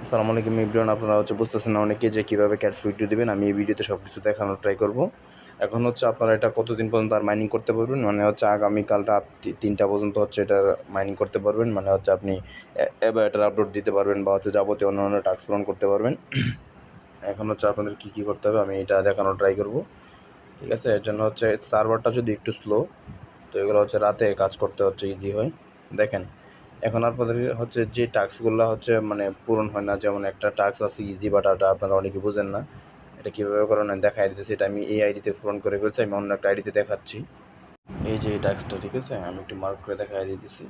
আসসালামু আলাইকুম এভরিওয়ান। আপনারা বুঝতেছেন না অনেকে যে কীভাবে ক্যাশ উইথড্র দিবেন। আমি এই ভিডিওতে সব কিছু দেখানোর ট্রাই করব। এখন আপনারা এটা কতদিন পর্যন্ত আর মাইনিং করতে পারবেন, মানে আগামীকাল রাত 3টা পর্যন্ত এটার মাইনিং করতে পারবেন। মানে আপনি এবার এটার আপলোড দিতে পারবেন বা যাবতীয় অন্যান্য টাস্ক পূরণ করতে পারবেন। এখন আপনাদের কী করতে হবে আমি এটা দেখানোর ট্রাই করব। ঠিক আছে, এর জন্য সার্ভারটা যদি একটু স্লো, তো এগুলো রাতে কাজ করতে ইজি হয়। দেখেন এখন আপনাদের যে টাস্কগুলো মানে পূরণ হয় না, যেমন একটা টাস্ক আছে ইজি বাটাটা, আপনারা অনেকে বুঝেন না এটা কীভাবে করেন। আমি দেখাই দিতেছি, এটা আমি এই আইডিতে পূরণ করে ফেলছি, আমি অন্য একটা আইডিতে দেখাচ্ছি। এই যে এই টাস্কটা, ঠিক আছে, আমি একটু মার্ক করে দেখাই দিতেছি।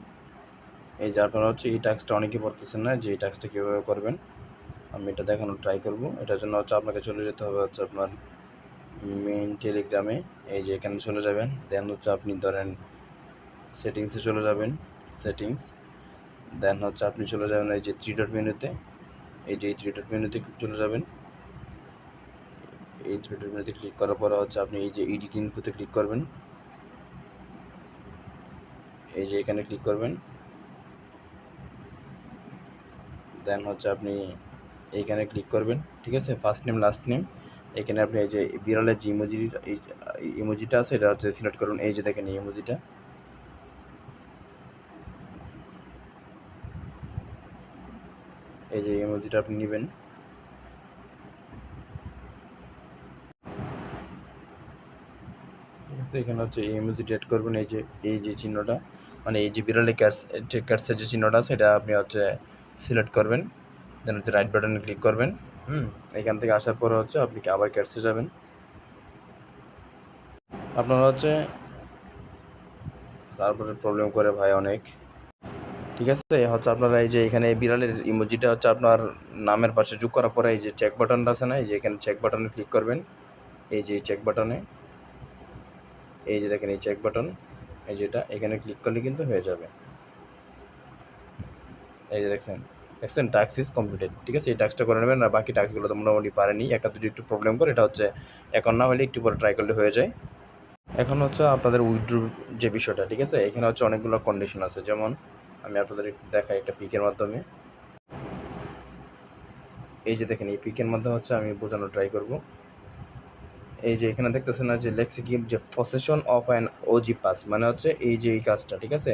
এই যে আপনারা এই টাস্কটা অনেকেই পড়তেছেন না যে এই টাস্কটা কীভাবে করবেন, আমি এটা দেখানোর ট্রাই করব। এটার জন্য আপনাকে চলে যেতে হবে আপনার মেইন টেলিগ্রামে। এই যে এখানে চলে যাবেন, দেন আপনি ধরেন সেটিংসে চলে যাবেন, সেটিংস, দেন আপনি চলে যাবেন এই যে 3 ডট মেনুতে। এই যে এই 3 ডট মেনুতে চলে যাবেন। এই 3 ডট মেনুতে ক্লিক করার পরে আপনি এই যে এডিট ইনফোতে ক্লিক করবেন। এই যে এখানে ক্লিক করবেন, দেন আপনি এইখানে ক্লিক করবেন। ঠিক আছে, ফার্স্ট নেম লাস্ট নেম, এখানে আপনি এই যে বিড়ালের যে ইমোজিটা আছে এটা সিলেক্ট করুন। এই যে দেখেন এই ইমোজিটা, এই যে ইমোজিটা আপনি নেবেন। ঠিক আছে, এখানে এই ইমোজিটা অ্যাড করবেন। এই যে চিহ্নটা, মানে এই যে বিড়ালের ক্যাটসের যে চিহ্নটা আছে এটা আপনি সিলেক্ট করবেন। দেন রাইট বাটনে ক্লিক করবেন। এখান থেকে আসার পরে আপনি আবার ক্যাটসে যাবেন। আপনারা সার্ভারের প্রবলেম করে ভাই অনেক। ঠিক আছে, আপনারা এই যে এখানে বিড়ালের ইমোজিটা আপনার নামের পাশে যোগ করার পরে এই যে চেক বাটনটা আছে না, এই যে এখানে চেক বাটনে ক্লিক করবেন। এই যে চেক বাটনে, এই যে দেখেন এই চেক বাটন, এই যেটা এখানে ক্লিক করলে কিন্তু হয়ে যাবে। এই যে দেখছেন টাস্ক ইজ কমপ্লিটেড। ঠিক আছে, এই টাস্কটা করে নেবেন। আর বাকি টাস্কগুলো তো মোটামুটি পারেনি, একটা দুটো একটু প্রবলেম করে, এটা এখন না হলে একটু পরে ট্রাই করলে হয়ে যায়। এখন আপনাদের উইথড্র যে বিষয়টা, ঠিক আছে, এখানে অনেকগুলো কন্ডিশন আছে। যেমন আমি আপনাদের একটু দেখাই একটা পিকের মাধ্যমে। এই যে দেখেন এই পিকের মাধ্যমে আমি বোঝানোর ট্রাই করব। এই যে এখানে দেখতেছেন না যে লেখছে কি যে possession of an OG pass, মানে এই যে এই কাজটা, ঠিক আছে,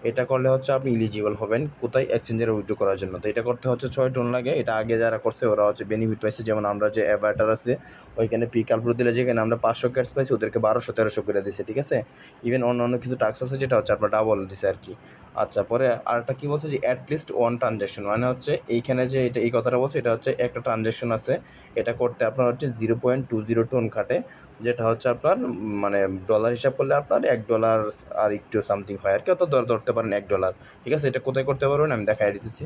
এটা করলে আপনি ইলিজিবল হবেন কোথায় এক্সচেঞ্জের উইথড্র করার জন্য। তো এটা করতে 6 টোন লাগে। এটা আগে যারা করছে ওরা বেনিফিট পাইছে। যেমন আমরা যে অ্যাভাটার আছে ওইখানে পিক আপলোড দিলে যেখানে আমরা 500 ক্যাশ পাইছি, ওদেরকে 1200-1300 করে দিছে। ঠিক আছে, ইভেন অন্য কিছু টাস্ক আছে যেটা আপনার ডাবল দিছে আর কি। আচ্ছা, পরে আরেকটা কি বলছে যে অ্যাটলিস্ট ওয়ান ট্রানজ্যাকশন, মানে এইখানে যে এটা এই কথাটা বলছে, এটা একটা ট্রানজ্যাকশন আছে। এটা করতে আপনার 0.20 টোন খাটে, যেটা আপনার মানে ডলার হিসাব করলে আপনার $1 আর একটু সামথিং হয় আর কি, অত ধরতে পারেন $1। ঠিক আছে, এটা কোথায় করতে পারবেন আমি দেখাই দিতেছি।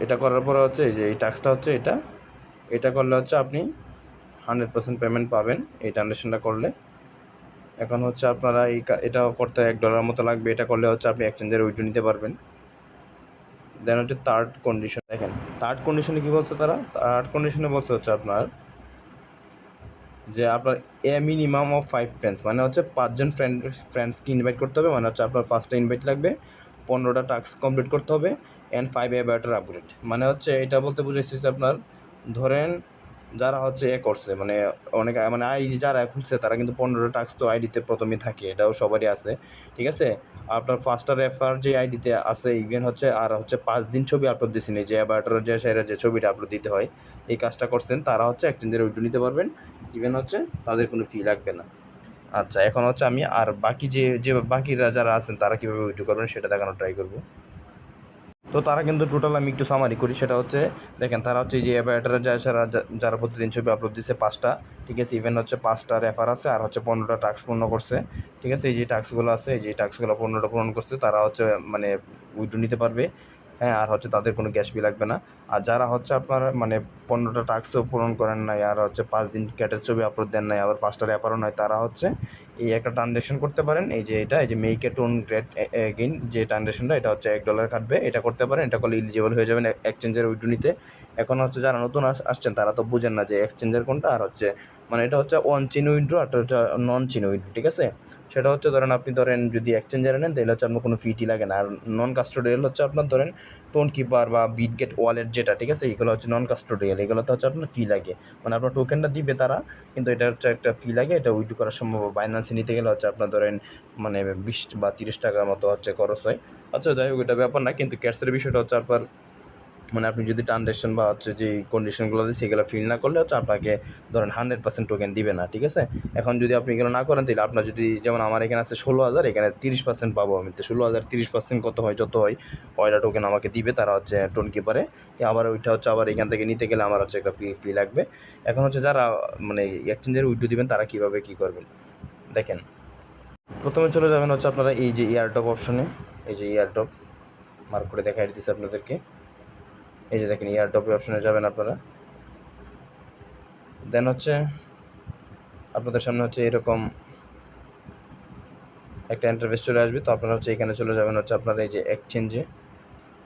এটা করার পরে এই যে এই টাস্কটা এটা করলে আপনি 100% পেমেন্ট পাবেন এই ট্রানজ্যাকশনটা করলে। এখন আপনারা এটা করতে $1 মতো লাগবে। এটা করলে আপনি এক্সচেঞ্জের উইথড্র নিতে পারবেন। দেন থার্ড কন্ডিশন, দেখেন থার্ড কন্ডিশনে কী বলছে তারা। থার্ড কন্ডিশনে বলছে আপনার যে আপনার মিনিমাম অফ 5 ফ্রেন্ডস, মানে 5জন ফ্রেন্ডসকে ইনভাইট করতে হবে। মানে আপনার ফার্স্টে ইনভাইট লাগবে, 15টা টাস্ক কমপ্লিট করতে হবে, অ্যান্ড 5 অ্যাভাটার আপগ্রেড। মানে এটা বলতে বুঝাইছি আপনার ধরেন যারা করছে, মানে অনেক মানে আইডি যারা খুলছে তারা কিন্তু 15টা টাস্ক তো আইডিতে প্রথমেই থাকে, এটাও সবারই আছে। ঠিক আছে, আপনার ফার্স্টটা রেফার যে আইডিতে আছে ইভেন আর 5 দিন ছবি আপলোড দিয়েছেন, এই যে অ্যাভাটার যে ছবিটা আপলোড দিতে হয়, এই কাজটা করছেন, তারা এক্সচেঞ্জের উইথড্র নিতে পারবেন। ইভেন তাদের কোনো ফি লাগবে না। আচ্ছা, এখন আমি আর বাকি যে বাকিরা যারা আছেন তারা কীভাবে উইথড্র করবেন সেটা দেখানোর ট্রাই করব। তো তারা কিন্তু টোটাল আমি একটু সামারি করি, সেটা দেখেন তারা এই যে অ্যাভাটারে যারা প্রতিদিন ছবি আপলোড দিচ্ছে 5টা, ঠিক আছে, ইভেন 5টা রেফার আছে, আর 15টা টাস্ক পূর্ণ করছে। ঠিক আছে, এই যে টাস্কগুলো আছে, এই যে টাস্কগুলো 15টা পূরণ করছে, তারা মানে উইথড্র নিতে পারবে। হ্যাঁ, আর তাদের কোনো গ্যাস বি লাগবে না। আর যারা আপনার মানে 15টা টাস্কও পূরণ করেন নাই, আর 5 দিন ক্যাটের ছবি আপলোড দেন নাই, আবার 5টা রেফারও নয়, তারা এই একটা ট্রানজ্যাকশন করতে পারেন। এই যে এই যে make a tone great again যে ট্রানজ্যাকশনটা, এটা $1 কাটবে। এটা করতে পারেন, এটা করলে ইলিজিবল হয়ে যাবেন এক্সচেঞ্জের উইথড্র নিতে। এখন যারা নতুন আসছেন তারা তো বুঝেন না যে এক্সচেঞ্জের কোনটা, আর মানে এটা অন চেইন উইথড্র আর নন চেইন উইথড্র। ঠিক আছে, সেটা হচ্ছে ধরেন আপনি ধরেন যদি এক্সচেঞ্জারে নেন তাহলে হচ্ছে আপনার কোনো ফিটি লাগে না। আর নন কাস্টোডিয়াল হচ্ছে আপনার ধরেন টোন কিপার বা বিটগেট ওয়ালেট যেটা, ঠিক আছে, এগুলো হচ্ছে নন কাস্টোডিয়াল, এগুলোতে হচ্ছে আপনার ফি লাগে, মানে আপনার টোকেনটা দিবে তারা, কিন্তু এটা হচ্ছে একটা ফি লাগে, এটা উইথড্র করার সম্ভব। বাইন্যান্সে নিতে গেলে হচ্ছে আপনার ধরেন মানে 20 বা 30 টাকার মতো হচ্ছে খরচ হয়। আচ্ছা যাই হোক, এটা ব্যাপার না, কিন্তু ক্যাশের বিষয়টা হচ্ছে আপনার মানে আপনি যদি ট্রানজ্যাকশন বা হচ্ছে যে কন্ডিশনগুলো দিচ্ছে সেগুলো ফিল না করলে হচ্ছে আপনাকে ধরেন 100% টোকেন দিবে না, ঠিক আছে। এখন যদি আপনি এগুলো না করেন তাহলে আপনার যদি যেমন আমার এখানে আছে 16,000, এখানে 30% পাবো আমি, তো 16,000 30% কত হয়, যত হয় ওইটা টোকেন আমাকে দিবে তারা হচ্ছে টোন কিপারে। আবার ওইটা হচ্ছে আবার এখান থেকে নিতে গেলে আমার হচ্ছে একটা ফি লাগবে। এখন হচ্ছে যারা মানে এক্সচেঞ্জের উইথড্র দিবেন তারা কীভাবে কী করবেন দেখেন। প্রথমে চলে যাবেন হচ্ছে আপনারা এই যে এয়ারড্রপ অপশনে, এই যে এয়ারড্রপ মার্ক করে দেখাই দিতেছে আপনাদেরকে, এই যে দেখেন এয়ারড্রপ অপশনে যাবেন আপনারা। দেন হচ্ছে আপনাদের সামনে হচ্ছে এরকম একটা ইন্টারফেস চলে আসবে, তো আপনারা হচ্ছে এখানে চলে যাবেন হচ্ছে আপনারা এই যে এক্সচেঞ্জে,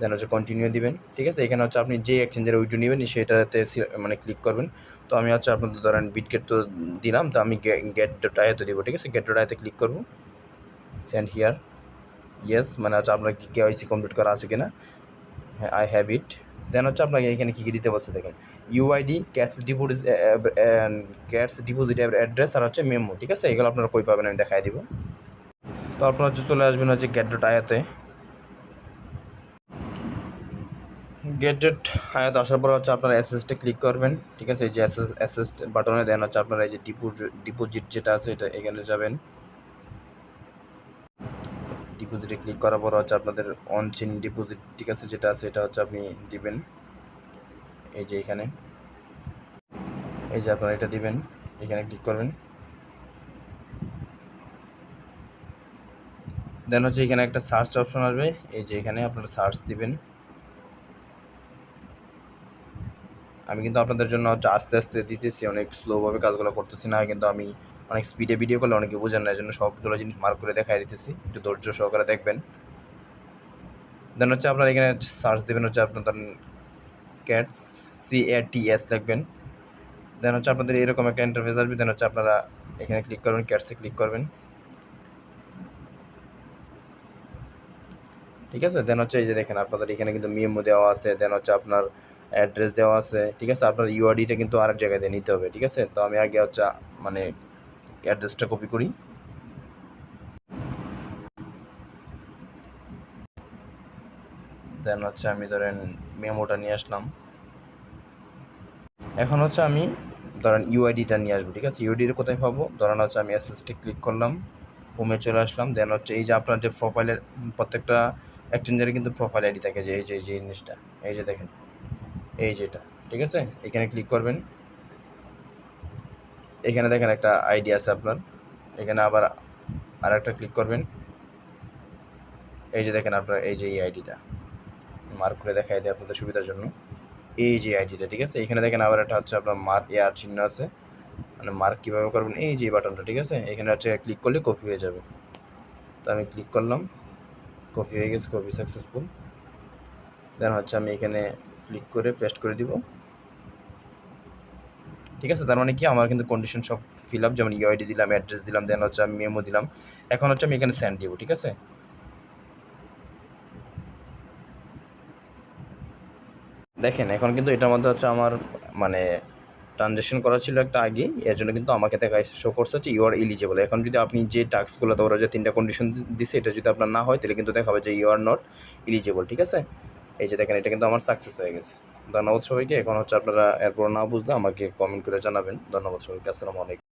দেন হচ্ছে কন্টিনিউ দিবেন, ঠিক আছে। এখানে হচ্ছে আপনি যে এক্সচেঞ্জের উইথড্র নেবেন সেটাতে মানে ক্লিক করবেন। তো আমি হচ্ছে আপনাদের ধরেন বিটগেট তো দিলাম, তো আমি গেট ডট আইতে দিব, ঠিক আছে, গেট ডট আইতে ক্লিক করবো, সেন্ড হিয়ার, ইয়েস, মানে হচ্ছে আপনার কি কেওয়াইসি কমপ্লিট করা আছে কিনা, হ্যাঁ আই হ্যাভ ইট। দেন হচ্ছে আপনাকে এখানে কী কী দিতে বলছে দেখেন, ইউআইডি, ক্যাশ ডিপোজিট অ্যাড্রেস আর হচ্ছে মেমো, ঠিক আছে, এগুলো আপনারা কই পাবেন আমি দেখাই দিব। তো আপনারা হচ্ছে চলে আসবেন হচ্ছে গেট ডট আয়াতে, গেট ডট আয়াত আসার পর হচ্ছে আপনারা অ্যাসেসটে ক্লিক করবেন, ঠিক আছে, এই যে অ্যাসেস বাটনে দেন হচ্ছে আপনারা এই যে ডিপোজিট যেটা আছে এটা এখানে যাবেন, ডিপোজিটে ক্লিক করার পর হচ্ছে আপনাদের অন চেইন ডিপোজিট, ঠিক আছে, যেটা আছে এটা হচ্ছে আপনি দিবেন, এই যে এখানে, এই যে আপনারা এটা দিবেন, এখানে ক্লিক করবেন। দেন হচ্ছে এখানে একটা সার্চ অপশন আসবে, এই যে এখানে আপনারা সার্চ দিবেন। আমি কিন্তু আপনাদের জন্য হচ্ছে আস্তে আস্তে দিতেছি, অনেক স্লোভাবে কাজগুলো করতেছি না, কিন্তু আমি অনেক স্পিডে ভিডিও করলে অনেকে বোঝেন না, এই জন্য সবগুলো জিনিস মার্ক করে দেখাই দিতেছি, একটু ধৈর্য সহকারে দেখবেন। দেন হচ্ছে আপনারা এখানে সার্চ দেবেন হচ্ছে আপনার ধরেন ক্যাটস, CATS লিখবেন। দেন হচ্ছে আপনাদের এরকম একটা ইন্টারফেস আসবে, দেন হচ্ছে আপনারা এখানে ক্লিক করবেন, ক্যাটসে ক্লিক করবেন, ঠিক আছে। দেন হচ্ছে এই যে দেখেন আপনাদের এখানে কিন্তু মেমো দেওয়া আছে, দেন হচ্ছে আপনার অ্যাড্রেস দেওয়া আছে, ঠিক আছে, আপনার ইউআইডিটা কিন্তু আরেক জায়গায় দিয়ে নিতে হবে, ঠিক আছে। তো আমি আগে হচ্ছে মানে অ্যাড্রেসটা কপি করি, দেন হচ্ছে আমি ধরেন মেমোটা নিয়ে আসলাম। এখন হচ্ছে আমি ধরেন ইউআইডিটা নিয়ে আসবো, ঠিক আছে, ইউআইডিটা কোথায় পাবো, ধরেন হচ্ছে আমি অ্যাসেসটে ক্লিক করলাম, হোমে চলে আসলাম। দেন হচ্ছে এই যে আপনার যে প্রোফাইলের প্রত্যেকটা এক্সচেঞ্জারে কিন্তু প্রোফাইল আইডি থাকে, যে এই যে জিনিসটা, এই যে দেখেন এই যেটা, ঠিক আছে, এখানে ক্লিক করবেন। এখানে দেখেন একটা আইডি আছে আপনার, এখানে আবার আর একটা ক্লিক করবেন, এই যে দেখেন আপনার এই যে এই আইডিটা মার্ক করে দেখাই দেয় আপনাদের সুবিধার জন্য, এই যে আইডিটা, ঠিক আছে। এখানে দেখেন আবার একটা হচ্ছে আপনার মার্ক এয়ার চিহ্ন আছে, মানে মার্ক কীভাবে করবেন, এই যে বাটনটা, ঠিক আছে, এখানে হচ্ছে ক্লিক করলে কপি হয়ে যাবে। তো আমি ক্লিক করলাম, কপি হয়ে গেছে, কপি সাকসেসফুল। দেন হচ্ছে আমি এখানে ক্লিক করে পেস্ট করে দিব, ঠিক আছে। তার মানে কি আমার কিন্তু কন্ডিশন সব ফিল আপ, যেমন ইউআইডি দিলাম, অ্যাড্রেস দিলাম, দেন হচ্ছে আমি মেমো দিলাম। এখন হচ্ছে আমি এখানে সেন্ড দিব, ঠিক আছে। দেখেন এখন কিন্তু এটার মধ্যে হচ্ছে আমার মানে ট্রানজ্যাকশন করা ছিল একটা আইডি, এর জন্য কিন্তু আমাকে দেখা শো করছে হচ্ছে ইউ আর এলিজিবল। এখন যদি আপনি যে টাস্কগুলো ওরা যে 3টা কন্ডিশন দিচ্ছে এটা যদি আপনার না হয় তাহলে কিন্তু দেখাবে যে ইউ আর নট এলিজিবল, ঠিক আছে। এই যে দেখেন এটা কিন্তু আমার সাকসেস হয়ে গেছে। ধন্যবাদ সবাইকে। এখন হচ্ছে আপনারা এরপর না বুঝলে আমাকে কমেন্ট করে জানাবেন। ধন্যবাদ সবাইকে, আসসালামু আলাইকুম।